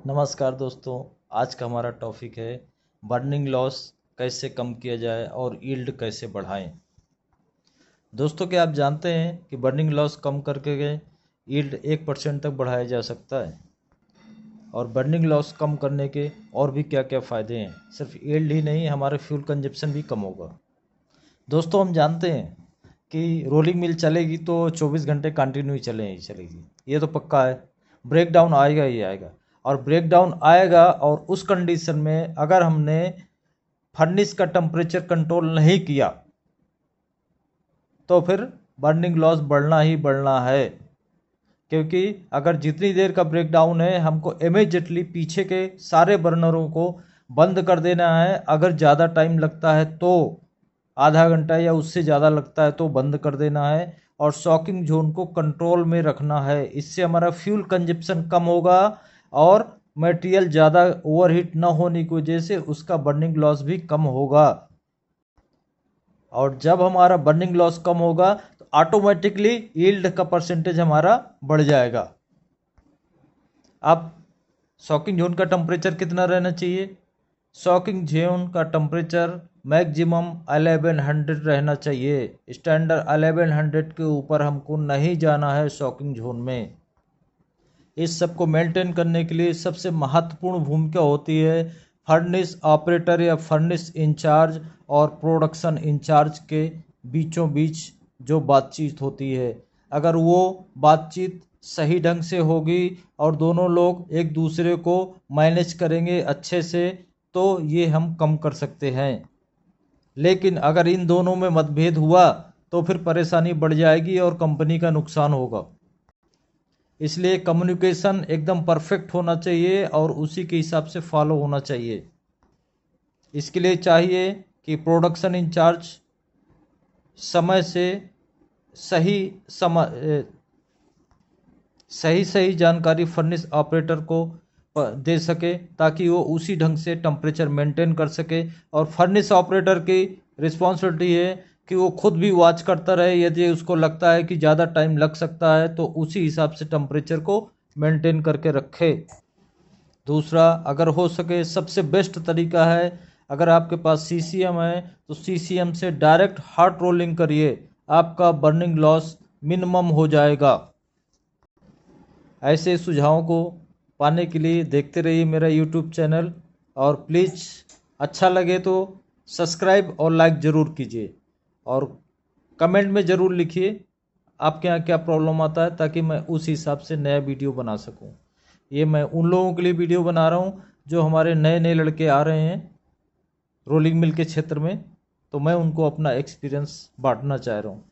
नमस्कार दोस्तों। आज का हमारा टॉपिक है बर्निंग लॉस कैसे कम किया जाए और यील्ड कैसे बढ़ाएं। दोस्तों, क्या आप जानते हैं कि बर्निंग लॉस कम करके यील्ड 1% तक बढ़ाया जा सकता है। और बर्निंग लॉस कम करने के और भी क्या क्या फ़ायदे हैं। सिर्फ यील्ड ही नहीं, हमारे फ्यूल कंजप्शन भी कम होगा। दोस्तों, हम जानते हैं कि रोलिंग मिल चलेगी तो 24 घंटे कंटिन्यू चलेगी, ये तो पक्का है। ब्रेक डाउन आएगा ही आएगा। और ब्रेक डाउन आएगा और उस कंडीशन में अगर हमने फर्नेस का टेम्परेचर कंट्रोल नहीं किया तो फिर बर्निंग लॉस बढ़ना ही बढ़ना है। क्योंकि अगर जितनी देर का ब्रेक डाउन है, हमको इमीडिएटली पीछे के सारे बर्नरों को बंद कर देना है। अगर ज़्यादा टाइम लगता है तो आधा घंटा या उससे ज़्यादा लगता है तो बंद कर देना है। और शॉकिंग जोन को कंट्रोल में रखना है। इससे हमारा फ्यूल कंजप्शन कम होगा और मटेरियल ज़्यादा ओवरहीट न होने की वजह से उसका बर्निंग लॉस भी कम होगा। और जब हमारा बर्निंग लॉस कम होगा तो ऑटोमेटिकली यील्ड का परसेंटेज हमारा बढ़ जाएगा। अब शॉकिंग जोन का टेम्परेचर कितना रहना चाहिए? शॉकिंग जोन का टेम्परेचर मैक्सिमम 1100 रहना चाहिए। स्टैंडर्ड 1100 के ऊपर हमको नहीं जाना है शॉकिंग जोन में। इस सब को मेंटेन करने के लिए सबसे महत्वपूर्ण भूमिका होती है फर्नेस ऑपरेटर या फर्नेस इंचार्ज और प्रोडक्शन इंचार्ज के बीचों बीच जो बातचीत होती है। अगर वो बातचीत सही ढंग से होगी और दोनों लोग एक दूसरे को मैनेज करेंगे अच्छे से तो ये हम कम कर सकते हैं। लेकिन अगर इन दोनों में मतभेद हुआ तो फिर परेशानी बढ़ जाएगी और कंपनी का नुकसान होगा। इसलिए कम्युनिकेशन एकदम परफेक्ट होना चाहिए और उसी के हिसाब से फॉलो होना चाहिए। इसके लिए चाहिए कि प्रोडक्शन इंचार्ज समय से सही समय सही जानकारी फर्नेस ऑपरेटर को दे सके ताकि वो उसी ढंग से टेम्परेचर मेंटेन कर सके। और फर्नेस ऑपरेटर की रिस्पॉन्सिबिलिटी है कि वो खुद भी वॉच करता रहे। यदि उसको लगता है कि ज़्यादा टाइम लग सकता है तो उसी हिसाब से टेम्परेचर को मेंटेन करके रखे। दूसरा, अगर हो सके सबसे बेस्ट तरीका है, अगर आपके पास सीसीएम है तो सीसीएम से डायरेक्ट हॉट रोलिंग करिए, आपका बर्निंग लॉस मिनिमम हो जाएगा। ऐसे सुझावों को पाने के लिए देखते रहिए मेरा यूट्यूब चैनल। और प्लीज़ अच्छा लगे तो सब्सक्राइब और लाइक ज़रूर कीजिए। और कमेंट में ज़रूर लिखिए आपके यहाँ क्या प्रॉब्लम आता है ताकि मैं उस हिसाब से नया वीडियो बना सकूँ। ये मैं उन लोगों के लिए वीडियो बना रहा हूँ जो हमारे नए नए लड़के आ रहे हैं रोलिंग मिल के क्षेत्र में, तो मैं उनको अपना एक्सपीरियंस बांटना चाह रहा हूँ।